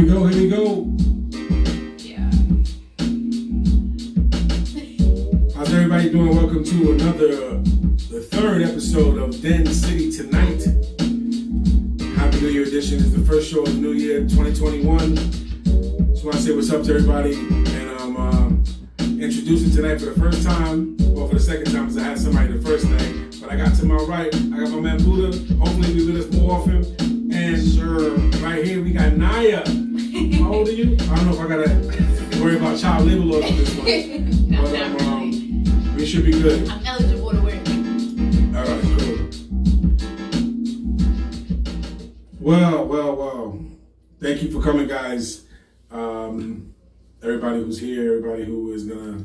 we go, here we go. Yeah. How's everybody doing? Welcome to the third episode of D.E N City Tonight. Happy New Year edition. It's the first show of the new year, 2021. Just want to say what's up to everybody. And I'm introducing tonight for the first time, or for the second time, because I had somebody the first night. But I got to my right, I got my man Buddha. Hopefully we with us more often. And sure, right here we got Naya. How old are you? I don't know if I gotta worry about child labor laws on this one. No, But not really. we should be good. I'm eligible to work. Alright, cool. Well. Thank you for coming, guys. Everybody who's here, everybody who is gonna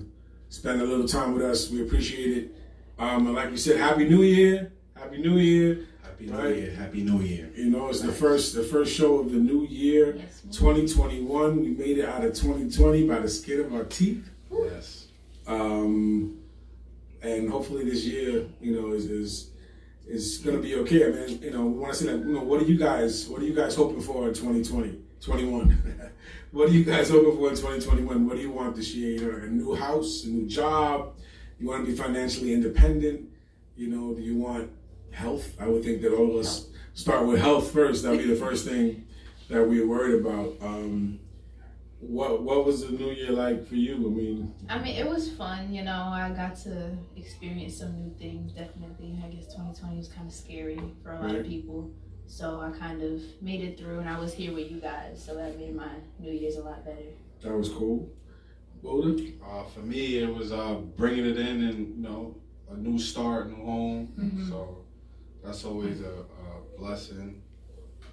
spend a little time with us, we appreciate it. And like you said, Happy New Year. Happy New Year. Happy New Year. Happy New Year. You know, it's the first show of the new year, Yes, 2021. We made it out of 2020 by the skin of our teeth. Yes. And hopefully this year, you know, is gonna be okay. I mean, you know, we want to say, like, you know, what are you guys hoping for in 2020, 21? What are you guys hoping for in 2021? What do you want this year? You know, like a new house, a new job. You want to be financially independent. You know, do you want health? I would think that all of us start with health first. That'd be the first thing that we're worried about. What was the new year like for you? I mean, it was fun. You know, I got to experience some new things. Definitely, I guess 2020 was kind of scary for a lot of people. So I kind of made it through, and I was here with you guys. So that made my New Year's a lot better. That was cool. Boulder? For me, it was bringing it in and, you know, a new start, new home. Mm-hmm. So that's always a blessing.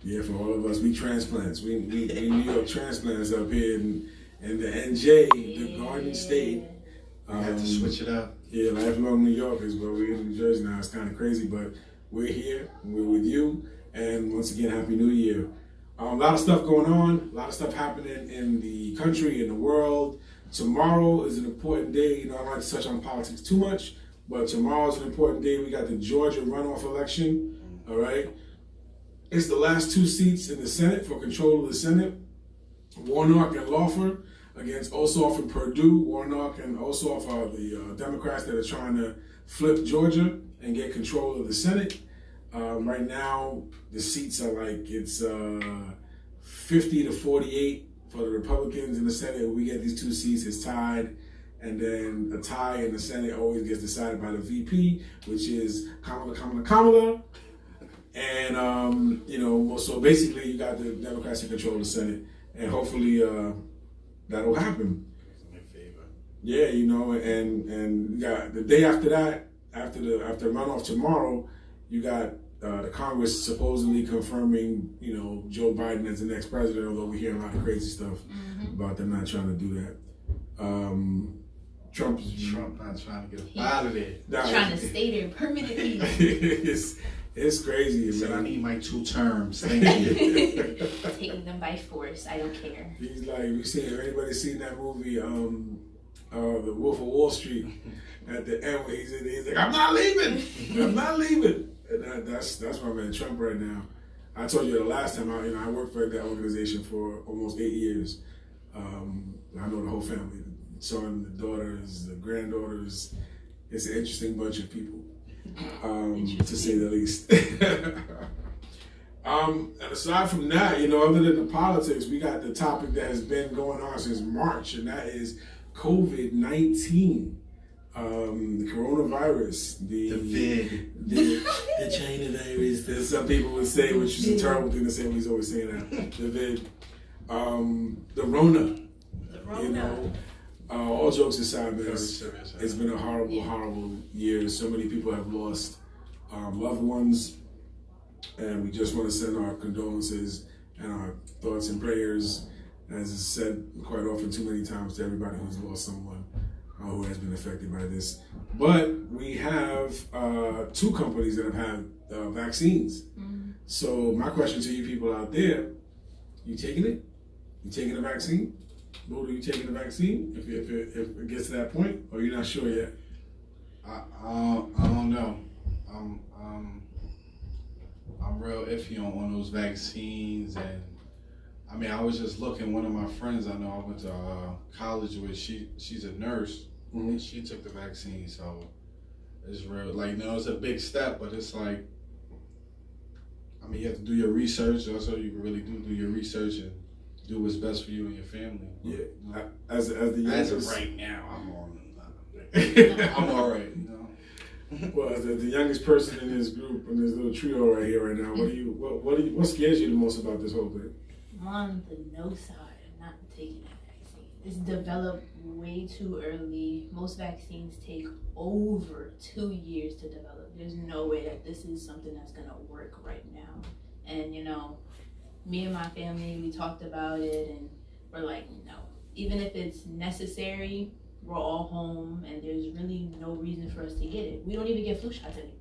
Yeah, for all of us, we transplants. We New York transplants up here in the NJ, the Garden State. We had to switch it up. Yeah, lifelong New Yorkers, but we're in New Jersey now. It's kind of crazy, but we're here. We're with you. And once again, Happy New Year. A lot of stuff going on. A lot of stuff happening in the country, in the world. Tomorrow is an important day. You know, I don't like to touch on politics too much, but tomorrow is an important day. We got the Georgia runoff election. All right. It's the last two seats in the Senate for control of the Senate. Warnock and Loeffler against Ossoff and Perdue. Warnock and Ossoff are the Democrats that are trying to flip Georgia and get control of the Senate. Right now, the seats are like, it's 50 to 48 for the Republicans in the Senate. When we get these two seats, it's tied. And then a tie in the Senate always gets decided by the VP, which is Kamala. And, you know, so basically you got the Democrats in control of the Senate. And hopefully that'll happen. Yeah, you know, and you got the day after that, after runoff tomorrow, you got the Congress supposedly confirming, you know, Joe Biden as the next president, although we hear a lot of crazy stuff about them not trying to do that. Trump not trying to get out of there. Trying to stay there permanently. It's crazy. He said, I need my 2 terms. Thank you. Taking them by force. I don't care. He's like, anybody seen that movie, The Wolf of Wall Street? At the end, where he's like, I'm not leaving. I'm not leaving. And that's my man Trump right now. I told you the last time I worked for that organization for almost 8 years. I know the whole family, the son, the daughters, the granddaughters. It's an interesting bunch of people, to say the least. And aside from that, you know, other than the politics, we got the topic that has been going on since March, and that is COVID-19. The coronavirus, the China virus, that some people would say, which is a terrible thing to say when he's always saying that. The vid, the Rona. You know, all jokes aside, man, it's been a horrible year. So many people have lost loved ones, and we just want to send our condolences and our thoughts and prayers, as is said quite often, too many times, to everybody who's lost someone who has been affected by this. But we have 2 companies that have had vaccines. So my question to you people out there, you taking it? You taking the vaccine? Bo, are you taking the vaccine if it gets to that point, or you're not sure yet? I don't know. I'm real iffy on those vaccines, and I mean, I was just looking. One of my friends I know I went to college with. She's a nurse, and she took the vaccine. So it's real. Like, it's a big step, but it's like, I mean, you have to do your research. Also, you really do your research and do what's best for you and your family. Yeah. You know? As of right now, I'm on. I'm all right. Well, as the youngest person in this group, in this little trio right here right now, what scares you the most about this whole thing? I'm on the no side of not taking that vaccine. It's developed way too early. Most vaccines take over 2 years to develop. There's no way that this is something that's gonna work right now. And me and my family, we talked about it, and we're like, no. Even if it's necessary, we're all home, and there's really no reason for us to get it. We don't even get flu shots anymore.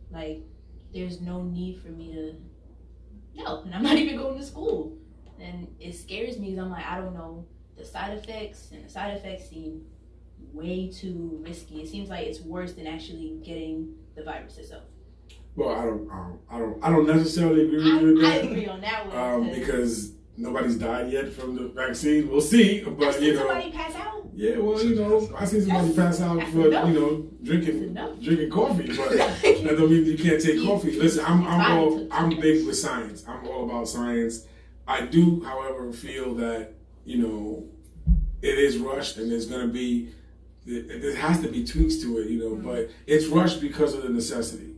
Like, there's no need for me to, no, and I'm not even going to school. And it scares me because I'm like, I don't know the side effects, and the side effects seem way too risky. It seems like it's worse than actually getting the virus itself. Well, I don't necessarily agree with you. I agree on that one because nobody's died yet from the vaccine. We'll see, but somebody pass out. Yeah, well, I seen somebody pass out for drinking coffee, but that don't mean you can't take coffee. Listen, I'm big with science. I'm all about science. I do, however, feel that it is rushed, and there has to be tweaks to it, but it's rushed because of the necessity.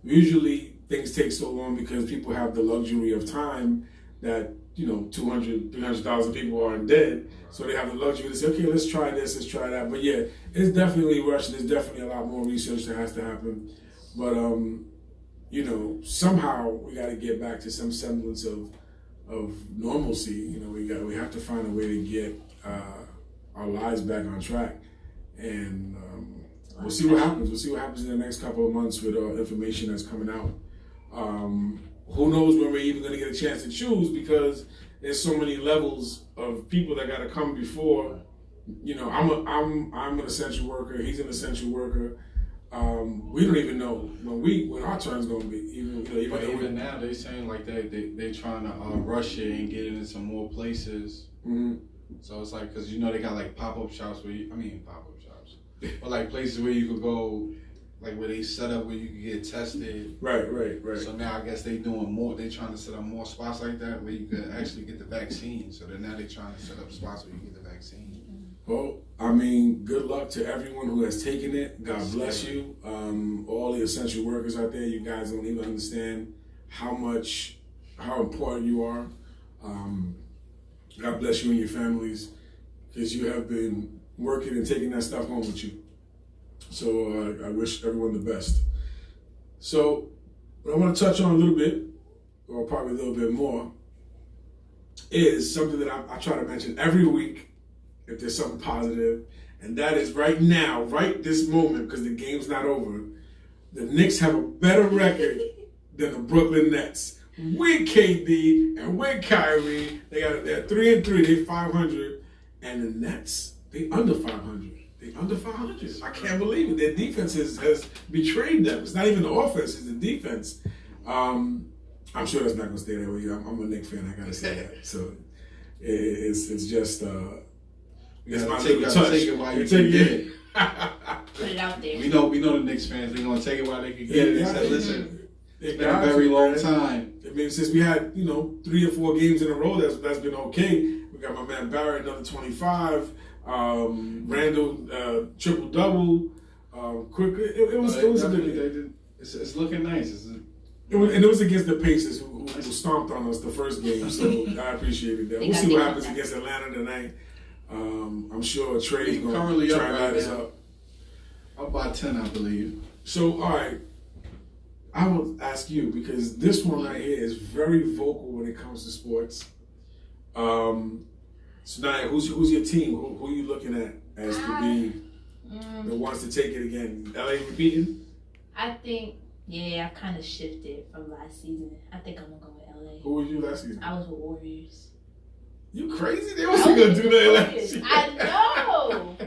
Usually things take so long because people have the luxury of time that 200, 300,000 people aren't dead, so they have the luxury to say, okay, let's try this, let's try that. But yeah, it's definitely rushed. There's definitely a lot more research that has to happen. But somehow we got to get back to some semblance of normalcy. We have to find a way to get our lives back on track, and we'll see what happens. We'll see what happens in the next couple of months with information that's coming out. Who knows when we're even going to get a chance to choose, because there's so many levels of people that got to come before. I'm an essential worker. He's an essential worker. We don't even know when our turn's going to be. Even now, they're saying like they're trying to rush it and get it in some more places. Mm-hmm. So it's like, because they got like pop-up shops pop-up shops, but like places where you could go. Like where they set up where you can get tested. Right. So now I guess they doing more. They trying to set up more spots like that where you can actually get the vaccine. So then now they trying to set up spots where you get the vaccine. Well, good luck to everyone who has taken it. God bless you. All the essential workers out there, you guys don't even understand how important you are. God bless you and your families, because you have been working and taking that stuff home with you. So I wish everyone the best. So what I want to touch on a little bit, or probably a little bit more, is something that I try to mention every week if there's something positive, and that is right now, right this moment, because the game's not over, the Knicks have a better record than the Brooklyn Nets. With KD and with Kyrie, they're 3-3, they're 500, and the Nets, they under 500. Under 500. I can't believe it. Their defense has betrayed them. It's not even the offense, it's the defense. I'm sure that's not going to stay that way. I'm a Knicks fan, I got to say that. So it's just, it's my little touch. Take it while you can get it. Put it out there. We know the Knicks fans, they're going to take it while they can get it. They said, listen, it's been a very long time. I mean, since we had, 3 or 4 games in a row, that's been okay. We got my man Barrett, another 25. Randall triple double. Quick. It was a good. It's looking nice. And it was against the Pacers who stomped on us the first game, so I appreciated that. We'll see what happens against Atlanta tonight. I'm sure Trey's going to try to light us up. Up by 10, I believe. So, all right, I will ask you, because this one right here is very vocal when it comes to sports. So now, who's your team? Who are you looking at as to be the ones to take it again? LA repeating? I think, I've kind of shifted from last season. I think I'm going to go with LA. Who was you last season? I was with Warriors. You crazy? They wasn't going to do that last season. I know.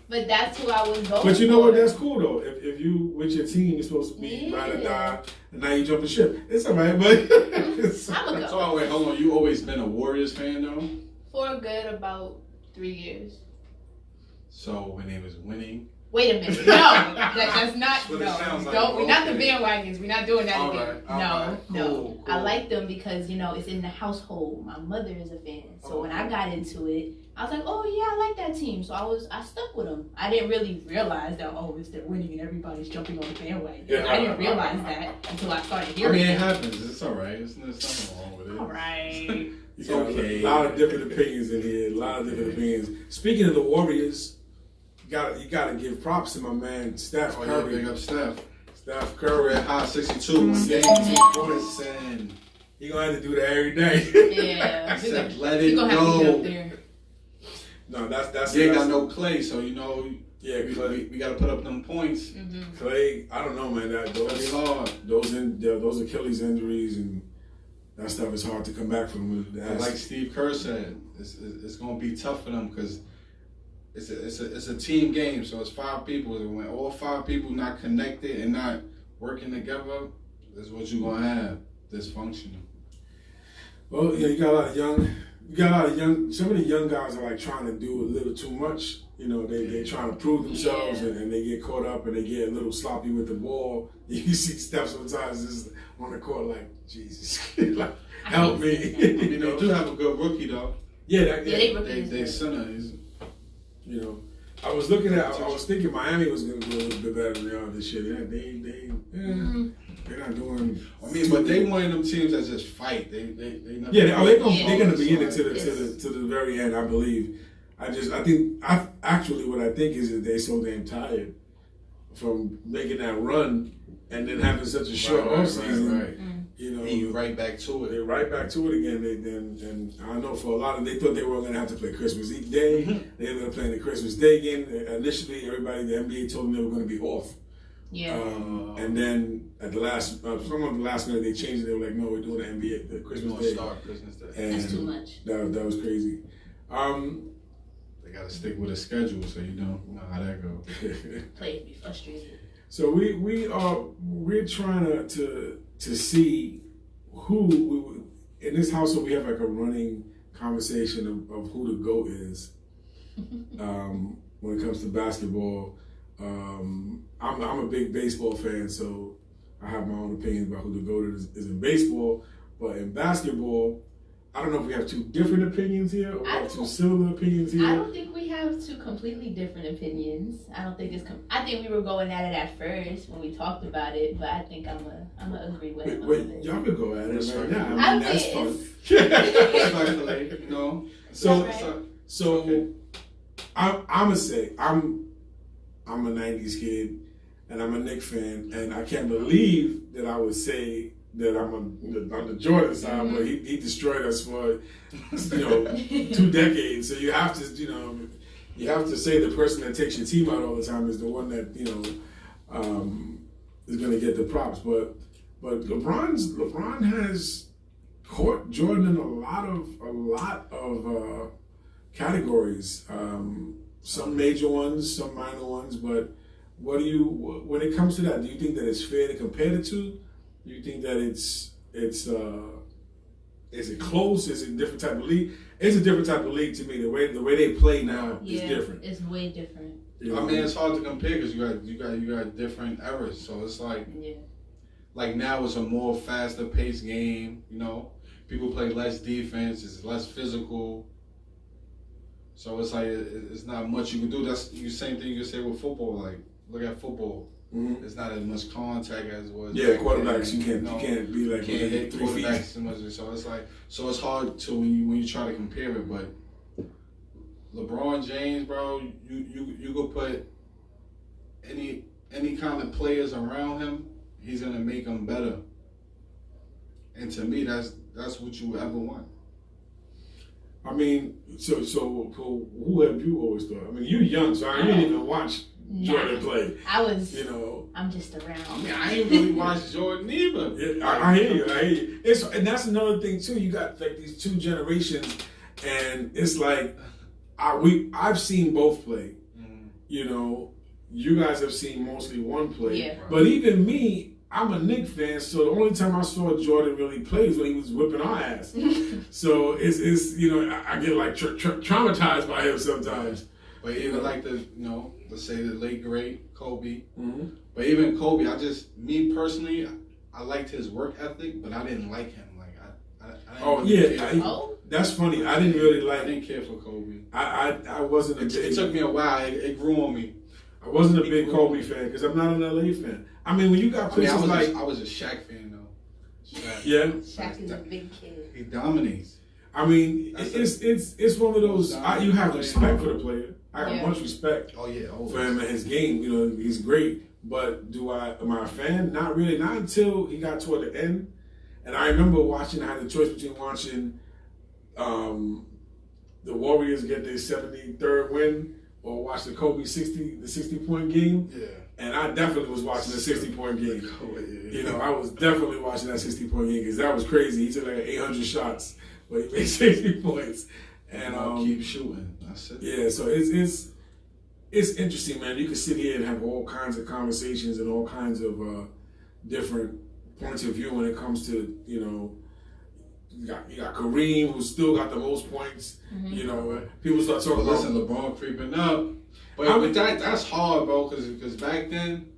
But that's who I was going But you know what? That's cool, though. If you, with your team, you're supposed to be ride or die, and now you jump the ship. It's all right, but... I'm going to That's go. why Oh wait, hold on. You always been a Warriors fan though? For a good about 3 years. So when they was winning. Wait a minute. No, that's not. That's what it No, sounds like. don't. We're not the Okay. bandwagons. We're not doing that All again. right, all No, right. no. Cool, I cool. like them because it's in the household. My mother is a fan, so when I got into it, I was like, oh yeah, I like that team. So I stuck with them. I didn't really realize that they're winning and everybody's jumping on the bandwagon. Yeah. I didn't realize that until I started I hearing mean, it it. happens. It's all right. There's nothing wrong with it. All right. You got Okay. a lot of different opinions in here. A lot of different opinions. Speaking of the Warriors, you gotta give props to my man Steph Oh, yeah, Curry. big up Steph. Steph Curry Curry. at high 62. 62 points. points. He gonna have to do that every day. Yeah. I said, let You're it gonna have to get up go. there. No, that's They ain't got no Clay, so Yeah, Clay. we got to put up them points. Mm-hmm. Clay. I don't know, man. It's gonna be hard. Those Achilles injuries and that stuff is hard to come back from. But like Steve Kerr said, it's going to be tough for them because it's a team game. So it's 5 people, and when all 5 people not connected and not working together, that's what you're going to have, dysfunctional. Well, yeah, you got a lot of young. Some of the young guys are like trying to do a little too much. They're trying to prove themselves, and they get caught up and they get a little sloppy with the ball. You see Steph sometimes just on the court like, Jesus, like, help me. They do have a good rookie though. Yeah, They center is. I was thinking Miami was going to do a little bit better than they are this year. They're not doing. I mean, but they one of them teams that just fight. They're going to be in it to the very end, I believe. What I think is that they're so damn tired from making that run and then having such a short off season. Right. You're right back to it. They're right back to it again. And I know for a lot of they thought they were going to have to play Christmas Eve Day. They ended up playing the Christmas Day game. Initially, the NBA told them they were going to be off. Yeah. And then at the last, some of the last minute they changed it. They were like, no, we're doing the Christmas Day. Start Christmas Day. And that's too much. That was crazy. They got to stick with a schedule, so you know how that goes. Players be frustrated. So we're trying to see who in this household. We have like a running conversation of who the GOAT is when it comes to basketball. I'm a big baseball fan, so I have my own opinions about who the GOAT is in baseball. But in basketball, I don't know if we have two different opinions here or we have two similar opinions here. I don't think we have two completely different opinions. I don't think I think we were going at it at first when we talked about it, but I think I'm gonna agree with him. Wait, y'all could go at it right now. I mean, that's fun. Respectfully, So okay. I'm gonna say I'm a '90s kid and I'm a Knicks fan, and I can't believe that I would say that I'm on the Jordan side, but he destroyed us for 2 decades. So you have to say the person that takes your team out all the time is the one that is going to get the props. But LeBron has caught Jordan in a lot of categories. Some major ones, some minor ones. But when it comes to that, do you think that it's fair to compare the two? Do you think that is it close? Is it a different type of league? It's a different type of league to me. The way they play now is different. It's way different. I mean, it's hard to compare because you got different eras. So it's like now it's a more faster paced game. People play less defense. It's less physical. So it's like it's not much you can do. That's the same thing you can say with football. Like look at football. Mm-hmm. It's not as much contact as it was. Yeah, quarterbacks you can't be like can't hit 3 feet. Quarterbacks so much. So it's hard to when you try to compare it. But LeBron James, bro, you could put any kind of players around him, he's gonna make them better. And to me, that's what you ever want. I mean, so who have you always thought? I mean, you're young, so I didn't even watch Jordan play. I'm just around. I mean, I ain't really watched Jordan either. Yeah, I hear you. And that's another thing too. You got like these 2 generations, and it's like I've seen both play. You guys have seen mostly one play. Yeah. But even me, I'm a Knicks fan, so the only time I saw Jordan really play is when he was whipping our ass. So it's you know, I get like traumatized by him sometimes. But even like the, you know, let's say the late great Kobe. Mm-hmm. But even Kobe, me personally, I liked his work ethic, but I didn't like him. Like I didn't really that's funny. I didn't really like. I didn't care for Kobe. I wasn't a big. It took me a while. It grew on me. I wasn't a big Kobe fan because I'm not an LA fan. I mean, when you got places I was a Shaq fan though. Shaq. Yeah. Shaq is a big kid. He dominates. I mean, it's one of those. You have respect for the player. I have much respect. For him and his game. You know, he's great. But am I a fan? Not really. Not until he got toward the end. And I remember watching. I had the choice between watching the Warriors get their 73rd win or watch the Kobe 60-point game. Yeah. And I definitely was watching the 60-point game. You know, I was definitely watching that 60-point game because that was crazy. He took like 800 shots, but he made 60 points. And keep shooting. That's it. Yeah, so it's interesting, man. You can sit here and have all kinds of conversations and all kinds of different points of view when it comes to, you know, you got Kareem, who still got the most points. Mm-hmm. You know, people start talking about. Listen, LeBron creeping up. But that's hard, bro, because back then,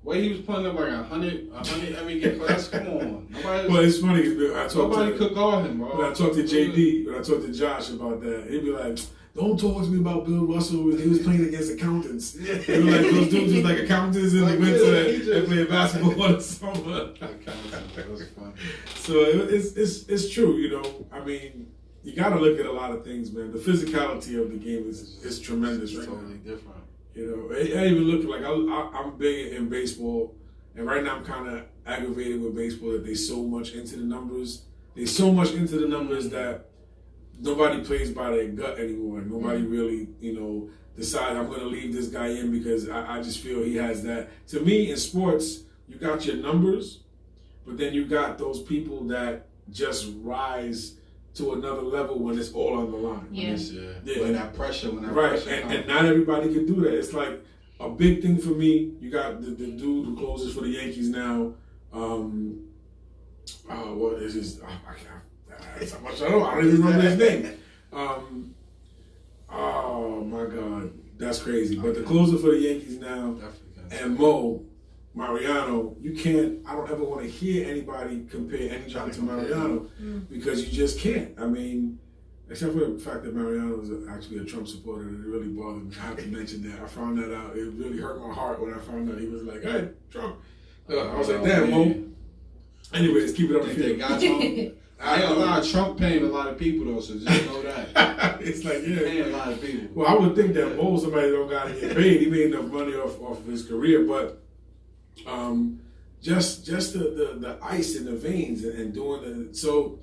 what he was putting up like 100 every game. That's come on. Well, it's funny. Nobody could guard him, bro. When I talked to JD, when I talked to Josh about that, he'd be like, "Don't talk to me about Bill Russell. He was playing against accountants. They were like those dudes was like accountants in the winter and playing basketball in the summer." That's funny. So it's true, you know. I mean, you got to look at a lot of things, man. The physicality of the game is tremendous right totally now. Different. You know, I even look like I'm big in baseball, and right now I'm kind of aggravated with baseball that they so much into the numbers. They so much into the numbers that nobody plays by their gut anymore. Nobody really, you know, decide I'm going to leave this guy in because I just feel he has that. To me, in sports, you got your numbers, but then you got those people that just rise to another level when it's all on the line. Yeah. When that pressure, and not everybody can do that. It's like a big thing for me. You got the dude who closes for the Yankees now. What is his? That's how much I don't. I don't even remember his name. Oh my God, that's crazy. But the closer for the Yankees now, and Mariano, you can't. I don't ever want to hear anybody compare anybody to Mariano because you just can't. I mean, except for the fact that Mariano is actually a Trump supporter, and it really bothered me. I have to mention that. I found that out. It really hurt my heart when I found out he was like, "Hey, Trump." I was like, "Damn, Mo." Anyways, keep it up. I ain't gonna lie, Trump paying a lot of people though, so just know that. It's like, paying a lot of people. Well, I would think that Mo, somebody don't gotta get paid. He made enough money off of his career, but just the ice in the veins and doing the so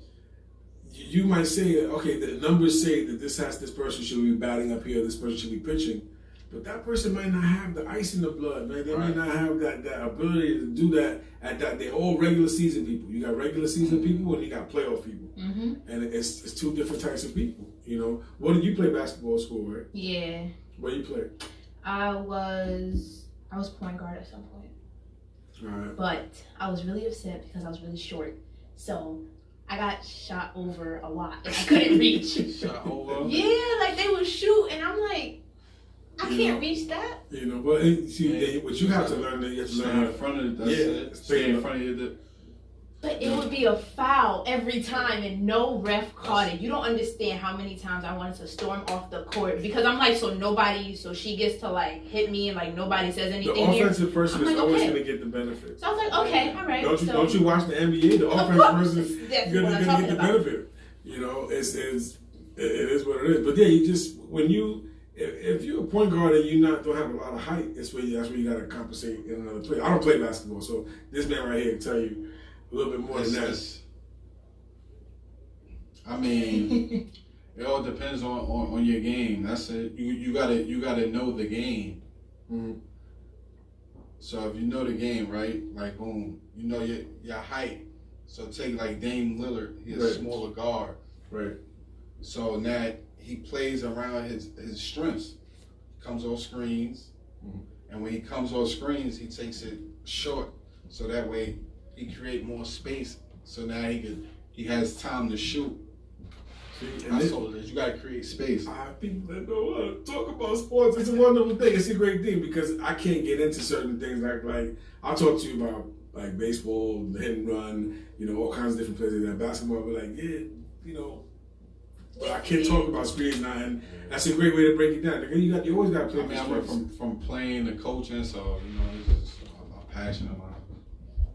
you might say, okay, the numbers say that this person should be batting up here, this person should be pitching, but that person might not have the ice in the blood, man. They might not have that ability to do that at that. They're all regular season people. You got regular season people and you got playoff people, and it's two different types of people. You know, what did you play basketball at school, right? Yeah. Where you play? I was point guard at some point. Right. But I was really upset because I was really short. So I got shot over a lot and I couldn't reach. Shot over? Yeah, like they would shoot and I'm like, I can't reach that. You know, but what you have to learn, you have to learn how to front of it. Stay in front of you. But it would be a foul every time and no ref caught it. You don't understand how many times I wanted to storm off the court because I'm like, so she gets to like hit me and like nobody says anything. The offensive person is always going to get the benefit. So I was like, okay, all right. Don't you watch the NBA? The offensive person is going to get the benefit. You know, it is what it is. But yeah, if you're a point guard and you don't have a lot of height, that's where you got to compensate in another play. I don't play basketball, so this man right here can tell you a little bit more than that. I mean, it all depends on your game. That's it. You gotta know the game. Mm-hmm. So if you know the game, right? Like boom, you know your height. So take like Dame Lillard, he's a smaller guard. Right. So that he plays around his strengths. Comes off screens, and when he comes off screens, he takes it short so that way he create more space. So now he has time to shoot. I told you gotta create space. People that don't want to talk about sports, it's a wonderful thing. It's a great thing because I can't get into certain things like I'll talk to you about like baseball, hit and run, all kinds of different places. That basketball, but like but I can't talk about screens now, and that's a great way to break it down. You always got to play. I went from playing to coaching, so it's just a passion of mine.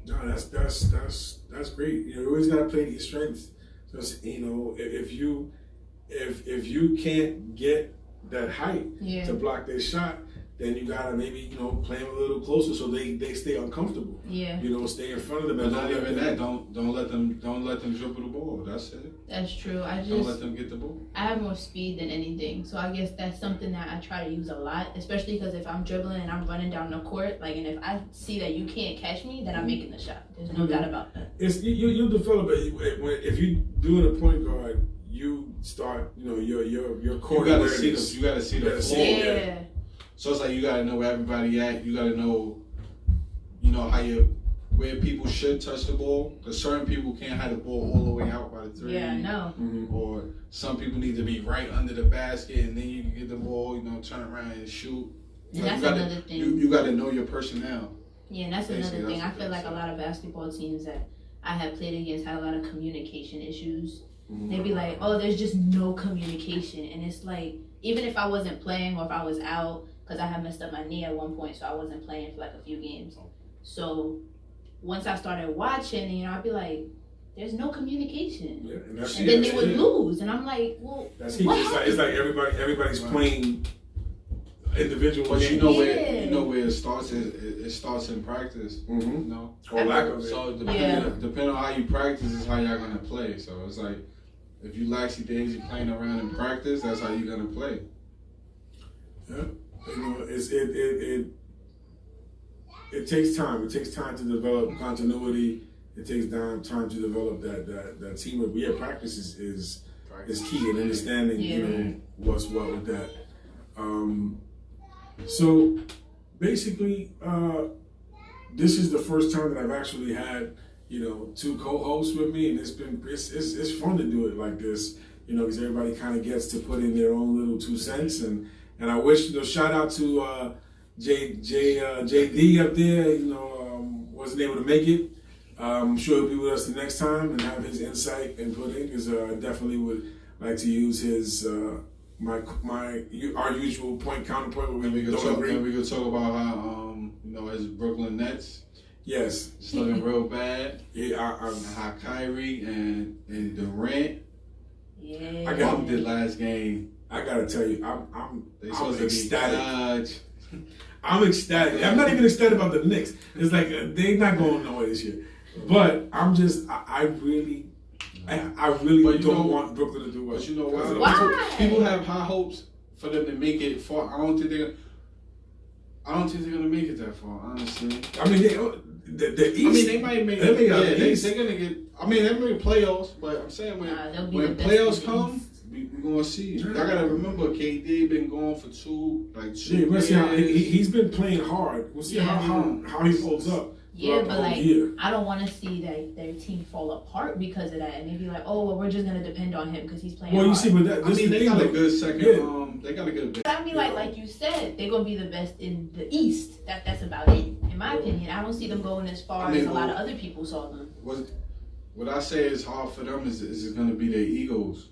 No, that's great. You always got to play to your strengths. So if you can't get that height to block their shot, then you gotta maybe play them a little closer so they stay uncomfortable. Yeah. Stay in front of them. But not even that. Don't let them dribble the ball. That's it. That's true. Don't let them get the ball. I have more speed than anything, so I guess that's something that I try to use a lot, especially because if I'm dribbling and I'm running down the court, and if I see that you can't catch me, then I'm making the shot. There's no doubt about that. It's you develop it if you do it a point guard. You start, your court. You gotta see the floor. Yeah. So it's like you gotta know where everybody at. You gotta know, where people should touch the ball. Because certain people can't have the ball all the way out by the three. Yeah, I know. Mm-hmm. Or some people need to be right under the basket, and then you can get the ball. Turn around and shoot. And that's another thing. You gotta know your personnel. Yeah, and that's another thing. I feel like a lot of basketball teams that I have played against had a lot of communication issues. Mm-hmm. They'd be like, "Oh, there's just no communication," and it's like, even if I wasn't playing or if I was out. Because I had messed up my knee at one point, so I wasn't playing for a few games. So once I started watching, I'd be like, "There's no communication," yeah, and then they would lose, and I'm like, "Well, that's it's like everybody's playing individual. But games. you know where it starts. It starts in practice. Mm-hmm. Or lack of it. So depending on how you practice is how y'all gonna play. So it's like if you laxy daisy playing around in practice, that's how you're gonna play. Yeah. It takes time. It takes time to develop continuity. It takes time to develop that teamwork. But yeah, practice is key in understanding what's what with that. So basically, this is the first time that I've actually had two co-hosts with me, and it's fun to do it like this. Because everybody kind of gets to put in their own little 2 cents and I wish, shout out to JD up there, wasn't able to make it. I'm sure he'll be with us the next time and have his insight and put in, because I definitely would like to use his, our usual counterpoint where we don't agree. And we could talk about how, his Brooklyn Nets. Yes. It's looking real bad. Yeah, how Kyrie and Durant. Yeah. I bumped it last game. I gotta tell you, I'm ecstatic. I'm ecstatic. I'm not even ecstatic about the Knicks. It's like they're not going nowhere this year. But I'm just, I really don't want Brooklyn to do well. But you know why? Why? People have high hopes for them to make it far. I don't think they're gonna make it that far, honestly. I mean, the East. I mean, they might make it. They're gonna get. I mean, they make playoffs, but I'm saying when playoffs come, we're gonna see. I gotta remember, KD been going for two we'll years. see how he's been playing hard. We'll see how he holds up. Yeah, but I don't want to see their team fall apart because of that, and they be like, "Oh, well, we're just gonna depend on him because he's playing." Well, hard. you see, but they got a good second. Yeah. They got a good. I mean, like you said, they're gonna be the best in the East. That's about it, in my opinion. I don't see them going as far as a lot of other people saw them. What I say is hard for them is going to be their egos.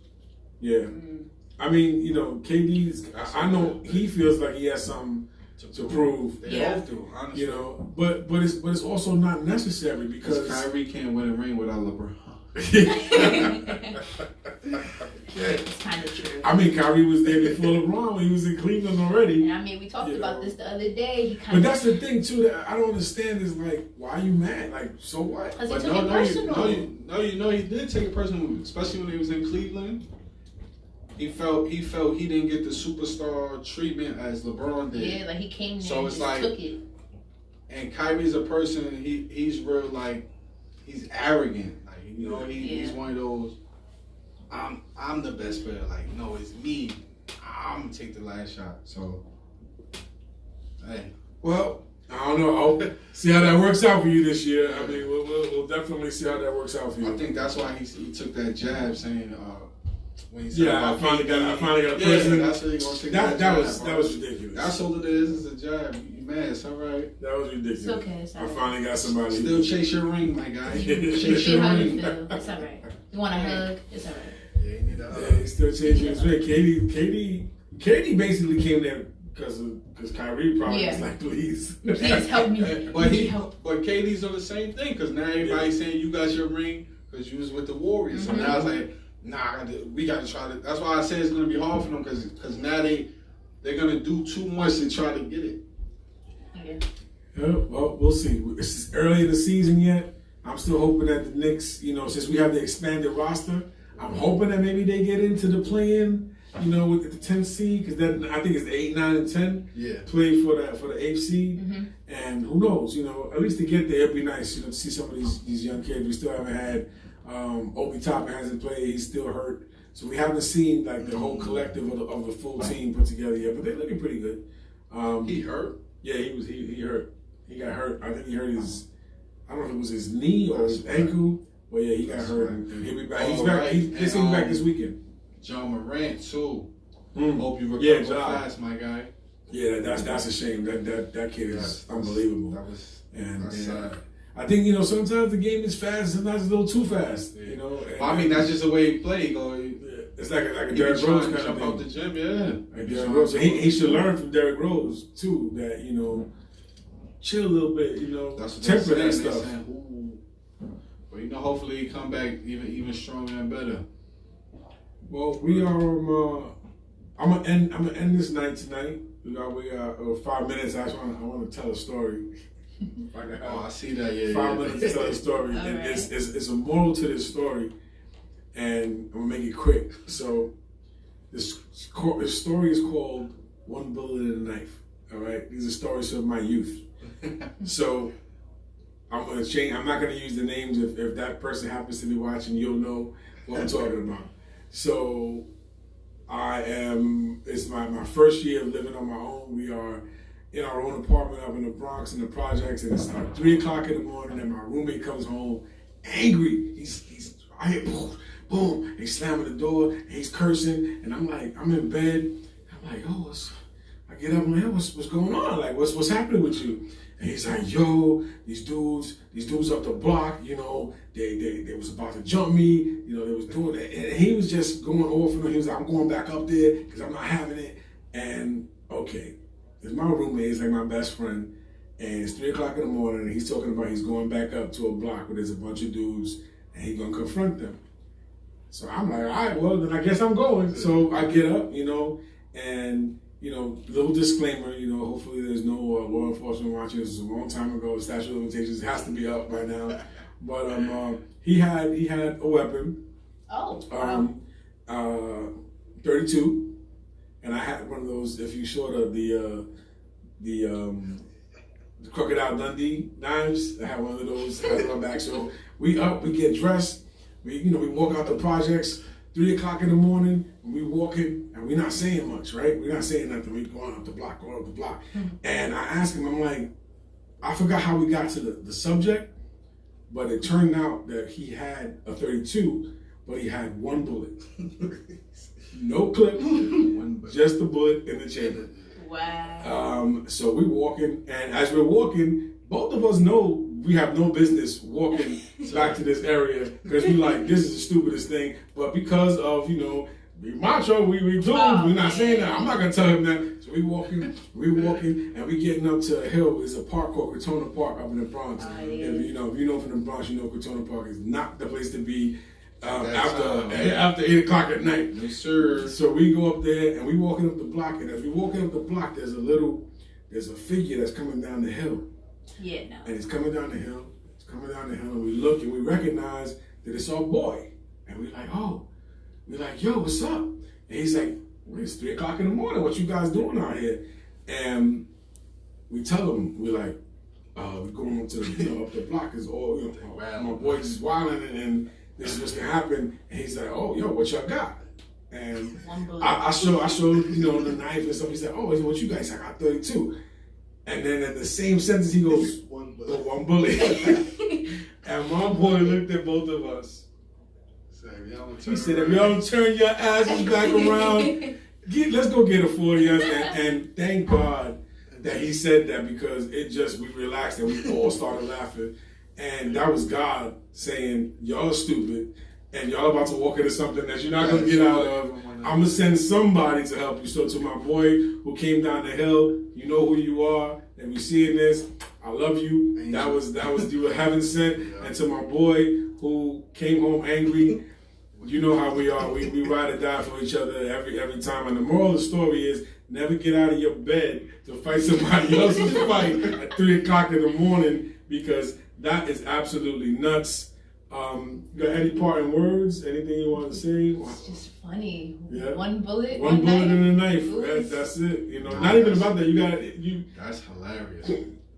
Yeah. Mm. I mean, KD's, I know he feels like he has something to prove. They both do, honestly. But it's also not necessary because Kyrie can't win a ring without LeBron. It's kind of true. I mean, Kyrie was there before LeBron when he was in Cleveland already. And I mean, we talked about this the other day. But that's the thing too that I don't understand is like, why are you mad? Like, so what? Because he took it personal. He did take it personal, especially when he was in Cleveland. He felt he didn't get the superstar treatment as LeBron did. Yeah, like he came there so and it's just like, took it. And Kyrie's a person. He's real he's arrogant. Like he's one of those. I'm the best player. Like, no, it's me. I'm gonna take the last shot. So, hey. Well, I don't know. I'll see how that works out for you this year. I mean, we'll definitely see how that works out for you. I think that's why he took that jab, saying when he said I finally got a president. That's what he gonna take that was ridiculous. That's all it is. It's a jab. You mad? It's all right. That was ridiculous. It's okay. It's all I right. finally got somebody. Still chase your ring, my guy. Chase See your how you ring. feel. It's all right. You want a hug? It's all right. Yeah, you need a hug. Yeah, he's still changing his ring. Katie basically came there because Kyrie probably was like, please help me. But KD's on the same thing because now everybody's saying you got your ring because you was with the Warriors. So now it's like, nah, we got to try to. That's why I say it's going to be hard for them because now they're going to do too much to try to get it. Yeah, well, we'll see. It's early in the season yet. I'm still hoping that the Knicks, since we have the expanded roster, I'm hoping that maybe they get into the play-in. With the 10th seed, because then I think it's the 8, 9, and 10. Yeah. Play for the 8th seed, and who knows? At least to get there, it'd be nice. To see some of these young kids. We still haven't had. Obi Toppin hasn't played. He's still hurt, so we haven't seen like the whole collective of the full team put together yet. But they're looking pretty good. He hurt. Yeah, he hurt. He got hurt. I think he hurt his. I don't know if it was his knee or his ankle. But yeah, he got hurt. And he'll be back. He's back. He's back this weekend. John Morant too. Hope you recover fast, my guy. Yeah, that's a shame. That kid is unbelievable. That's sad. I think sometimes the game is fast, sometimes it's a little too fast. Yeah. I mean that's just the way he plays. It's like a Derrick Rose kind of jump thing. out the gym, yeah. Like Derrick Rose. He should learn from Derrick Rose too. That chill a little bit. Temper that stuff. But hopefully he come back even stronger and better. Well, we are. I'm gonna end this night tonight. We got 5 minutes. I want to tell a story. I see that. Yeah. 5 minutes to tell a story, and right. it's a moral to this story, and I'm gonna make it quick. So, this story is called "One Bullet and a Knife." All right, these are stories of my youth. So, I'm gonna change. I'm not gonna use the names. If that person happens to be watching, you'll know what I'm talking about. So it's my first year of living on my own. We are in our own apartment up in the Bronx in the projects, and it's like 3 o'clock in the morning, and my roommate comes home angry. He's I hear boom, boom, and he's slamming the door, and he's cursing, and I'm in bed. I'm like, I get up, I'm like, what's going on? Like, what's happening with you? And he's like, yo, these dudes up the block, they was about to jump me, they was doing it. And he was just going off, he was like, I'm going back up there because I'm not having it. And okay, it's my roommate, he's like my best friend, and it's 3 o'clock in the morning, and he's talking about he's going back up to a block where there's a bunch of dudes, and he's gonna confront them. So I'm like, all right, well, then I guess I'm going. So I get up, and little disclaimer, hopefully there's no law enforcement watching. This was a long time ago. The statute of limitations has to be up by now. But he had a weapon. Oh. 32, and I had one of those. If you saw the Crocodile Dundee knives, I had one of those. I had it on my back. So we get dressed. We walk out the projects. 3 o'clock in the morning, we walking, and we're not saying much, right? We're not saying nothing. We going up the block. And I asked him, I'm like, I forgot how we got to the subject, but it turned out that he had a 32, but he had one bullet. No clip, just the bullet in the chamber. Wow. So we're walking, and as we're walking, both of us know we have no business walking back to this area because we like, this is the stupidest thing. But because of, we macho, we do, we're not saying that. I'm not going to tell him that. So we're walking, and we getting up to a hill. There's a park called Crotona Park up in the Bronx. Yeah. If you know from the Bronx, Crotona Park is not the place to be after 8 o'clock at night. Yes, sir. So we go up there, and we walking up the block, and as we walking up the block, there's a figure that's coming down the hill. Yeah, no. And it's coming down the hill. And we look and we recognize that it's our boy. And we're like, yo, what's up? And he's like, well, it's 3 o'clock in the morning. What you guys doing out here? And we tell him, we're like, we're going up to up the block. Is all my boy's just wilding, and this is what's gonna happen. And he's like, oh, yo, what y'all got? And I showed the knife and stuff. He said, oh, what you guys? I got 32. And then in the same sentence, he goes, One "Oh, bullet. one bullet." And my boy looked at both of us. He said, if y'all don't turn your asses back around, let's go get a 40 ounce. And thank God that he said that, because we relaxed and we all started laughing. And that was God saying, y'all are stupid and y'all about to walk into something that you're not going to get out of. I'm going to send somebody to help you. So to my boy who came down the hill, you know who you are. And we seeing this, I love you. Angel. That was you were heaven sent. Yeah. And to my boy who came home angry, you know how we are. We ride or die for each other every time. And the moral of the story is, never get out of your bed to fight somebody else's fight at 3 o'clock in the morning, because that is absolutely nuts. Got any parting words? Anything you want to say? It's just funny. Yeah. One bullet, one bullet knife. and a knife. That's it. You know, not even about that. That's hilarious.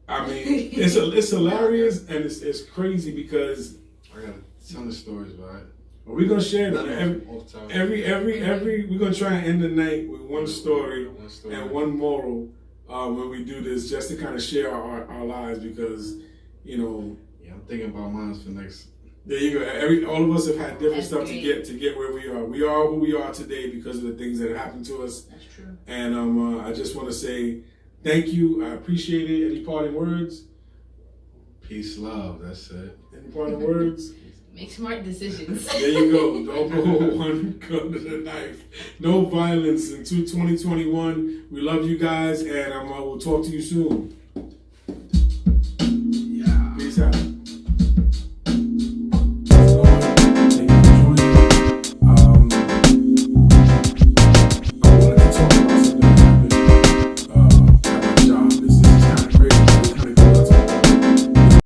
I mean, it's hilarious and it's crazy, because I got a ton of stories, right? We're gonna share them every. We're gonna try and end the night with one story and one moral when we do this, just to kind of share our lives, because you know. Yeah, I'm thinking about mine for next. There you go. All of us have had different stuff to get where we are. We are who we are today because of the things that happened to us. That's true. And I just want to say thank you. I appreciate it. Any parting words? Peace, love. That's it. Any parting words? Make smart decisions. There you go. Don't go one gun to the knife. No violence in 2021. We love you guys, and we'll talk to you soon.